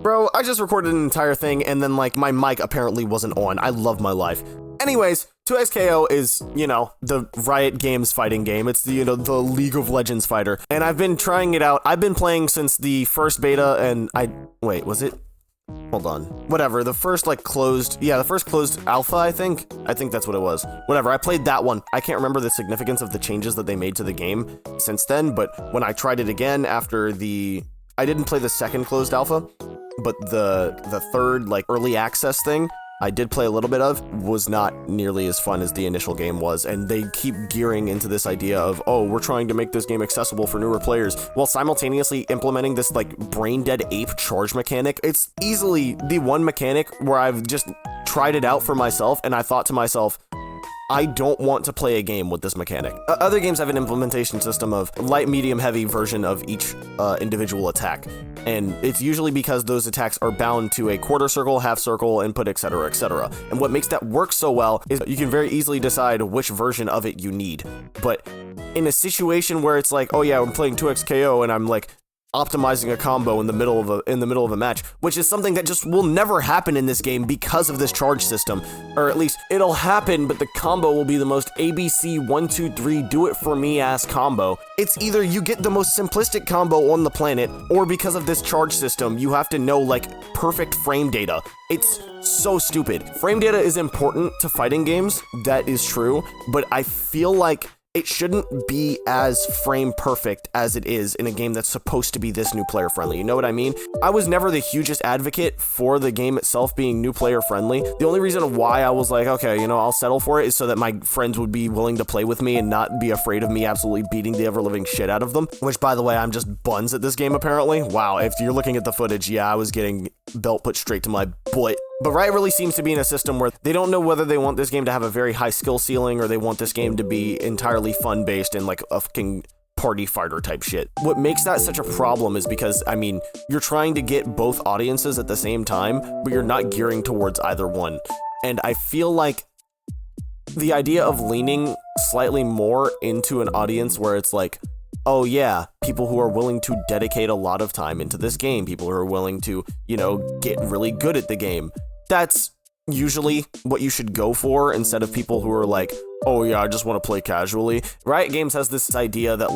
Bro, I just recorded an entire thing and then like my mic apparently wasn't on. I love my life. Anyways, 2XKO is, the Riot Games fighting game. It's the, the League of Legends fighter. And I've been trying it out. I've been playing since the first beta and wait, was it? Hold on. Whatever, the first closed alpha, I think that's what it was. Whatever, I played that one. I can't remember the significance of the changes that they made to the game since then, but when I tried it again after I didn't play the second closed alpha, but the third, early access thing, I did play a little bit of, was not nearly as fun as the initial game was, and they keep gearing into this idea of, oh, we're trying to make this game accessible for newer players, while simultaneously implementing this, brain-dead ape charge mechanic. It's easily the one mechanic where I've just tried it out for myself, and I thought to myself, I don't want to play a game with this mechanic. Other games have an implementation system of light, medium, heavy version of each individual attack. And it's usually because those attacks are bound to a quarter circle, half circle, input, etc., etc. And what makes that work so well is you can very easily decide which version of it you need. But in a situation where it's like, oh yeah, I'm playing 2XKO and I'm optimizing a combo in the middle of a match, which is something that just will never happen in this game because of this charge system, or at least it'll happen, but the combo will be the most ABC 1 2 3 do it for me ass combo. It's either you get the most simplistic combo on the planet, or because of this charge system, you have to know perfect frame data. It's so stupid. Frame data is important to fighting games, that is true, but I feel like it shouldn't be as frame perfect as it is in a game that's supposed to be this new player friendly. You know what I mean? I was never the hugest advocate for the game itself being new player friendly. The only reason why I was like, okay, I'll settle for it is so that my friends would be willing to play with me and not be afraid of me absolutely beating the ever-living shit out of them. Which, by the way, I'm just buns at this game apparently. Wow, if you're looking at the footage, yeah, I was getting belt put straight to my butt. But Riot really seems to be in a system where they don't know whether they want this game to have a very high skill ceiling or they want this game to be entirely fun-based and a fucking party fighter type shit. What makes that such a problem is because, you're trying to get both audiences at the same time, but you're not gearing towards either one. And I feel like the idea of leaning slightly more into an audience where it's oh yeah, people who are willing to dedicate a lot of time into this game, people who are willing to, get really good at the game. That's usually what you should go for instead of people who are oh yeah, I just want to play casually. Riot Games has this idea that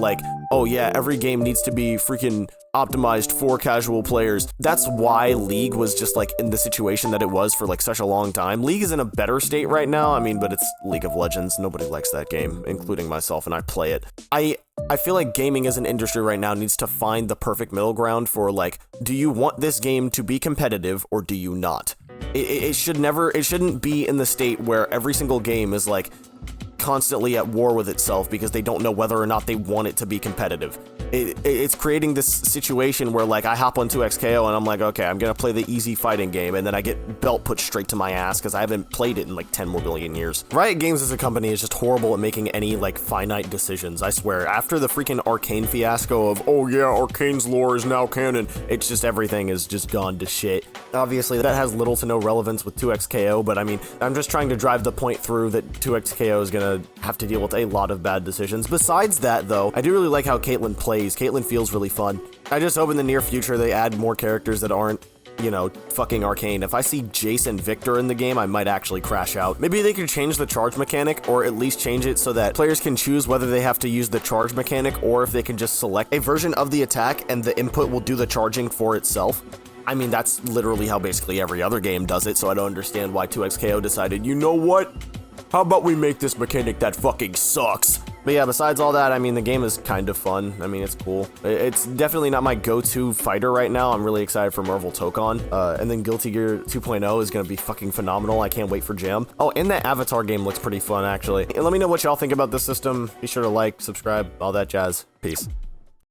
oh yeah, every game needs to be freaking optimized for casual players. That's why League was just in the situation that it was for such a long time. League is in a better state right now, but it's League of Legends. Nobody likes that game, including myself, and I play it. I feel like gaming as an industry right now needs to find the perfect middle ground for do you want this game to be competitive or do you not? It shouldn't be in the state where every single game is constantly at war with itself because they don't know whether or not they want it to be competitive. It's creating this situation where I hop on 2XKO and I'm okay, I'm gonna play the easy fighting game, and then I get belt put straight to my ass because I haven't played it in 10 more billion years. Riot Games as a company is just horrible at making any finite decisions, I swear. After the freaking Arcane fiasco of, oh yeah, Arcane's lore is now canon, it's just everything is just gone to shit. Obviously that has little to no relevance with 2XKO, but I'm just trying to drive the point through that 2XKO is gonna have to deal with a lot of bad decisions. Besides that though, I do really like how Caitlyn plays. Caitlyn feels really fun. I just hope in the near future they add more characters that aren't, fucking Arcane. If I see Jace and Victor in the game, I might actually crash out. Maybe they could change the charge mechanic, or at least change it so that players can choose whether they have to use the charge mechanic or if they can just select a version of the attack and the input will do the charging for itself. That's literally how basically every other game does it, so I don't understand why 2XKO decided, you know what? How about we make this mechanic that fucking sucks? But yeah, besides all that, the game is kind of fun. It's cool. It's definitely not my go-to fighter right now. I'm really excited for Marvel Tokon. And then Guilty Gear 2.0 is going to be fucking phenomenal. I can't wait for Jam. Oh, and that Avatar game looks pretty fun, actually. And let me know what y'all think about this system. Be sure to like, subscribe, all that jazz. Peace.